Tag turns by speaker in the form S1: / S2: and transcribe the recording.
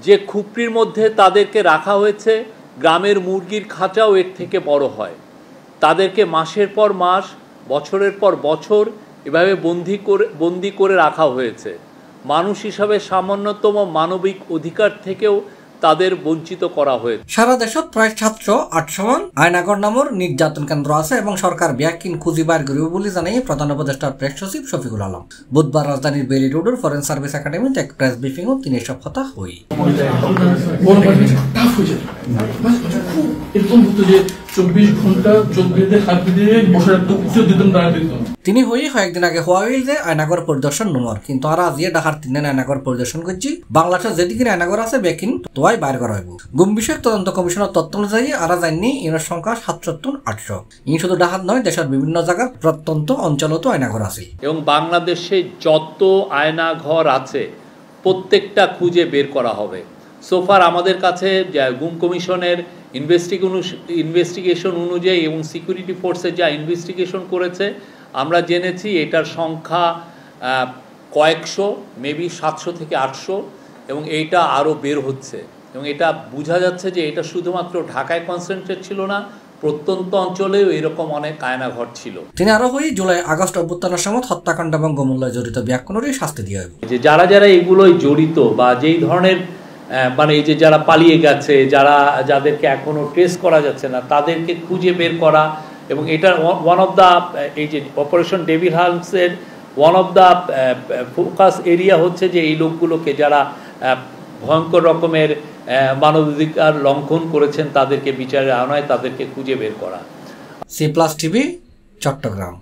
S1: যে খুপড়ির মধ্যে তাদেরকে রাখা হয়েছে, গ্রামের মুরগির খাঁচাও এর থেকে বড় হয়। তাদেরকে মাসের পর মাস, বছরের পর বছর এভাবে বন্দি করে রাখা হয়েছে। মানুষ হিসাবে সামান্যতম মানবিক অধিকার থেকেও তাদের বঞ্চিত করা হয়েছে।
S2: সারা দেশত প্রায় 700-800 মান আয়নাগর নামৰ নির্যাতন কেন্দ্র আছে এবং সরকার ব্যাকিন খুঁজি বার করিব বলে জানিয়ে প্রধান উপদেষ্টার প্রেস সচিব শফিকুল আলম বুধবার রাজধানীর বেলি রোডের ফরেন সার্ভিস একাডেমিতে এক প্রেস ব্রিফিংও তিনি এসব কথা হই। তিনি হই কয়েকদিন আগে হওয়া হইল যে আয়নাগর পরিদর্শন নম্বর, কিন্তু আর আজিয়ে ঢাকার 3 আয়নাগর পরিদর্শন করছি। বাংলাদেশের যেদিকে আয়নাগর আছে বেকিন তোয়াই বাইর করা হইব। গুম বিষয়ক তদন্ত কমিশনের তথ্য অনুযায়ী আর জানি ইনের সংখ্যা 770-800। ইনি শুধু ঢাকার নয়, দেশের বিভিন্ন জায়গার প্রত্যন্ত অঞ্চলতো আয়নাগর আছে।
S1: এবং বাংলাদেশে যত আয়নাঘর আছে প্রত্যেকটা খুঁজে বের করা হবে। সোফার আমাদের কাছে গুম কমিশনের ইনভেস্টিগেশন অনুযায়ী এবং সিকিউরিটি ফোর্সের যা ইনভেস্টিগেশন করেছে, আমরা জেনেছি এটার সংখ্যা কয়েকশো, মেবি 700 থেকে 800, এবং এইটা আরও বের হচ্ছে। এবং এটা বোঝা যাচ্ছে যে এটা শুধুমাত্র ঢাকায় কনসেন্ট্রেট ছিল না, প্রত্যন্ত অঞ্চলেও এরকম অনেক আয়নাঘর ছিল।
S2: তিনি আরো হই জুলাই-আগস্ট অভ্যুত্থানের সময় হত্যাকাণ্ড এবং গুমহত্যায় জড়িত ব্যাকুনেরই শাস্তি দিয়ে হবে।
S1: যে যারা যারা এগুলোই জড়িত বা যেই ধরনের মানে এই যে যারা পালিয়ে গেছে, যাদেরকে এখনো ট্রেস করা যাচ্ছে না, তাদেরকে খুঁজে বের করা। এবং এটা ওয়ান অফ দ্য, এই যে অপারেশন ডেভিল হান্টসের one of the focus area হচ্ছে যে এই লোকগুলোকে যারা ভয়ঙ্কর রকমের মানবাধিকার লঙ্ঘন করেছেন তাদেরকে বিচারের আওতায় তাদেরকে খুঁজে বের করা।
S2: C+ TV, Chittagong.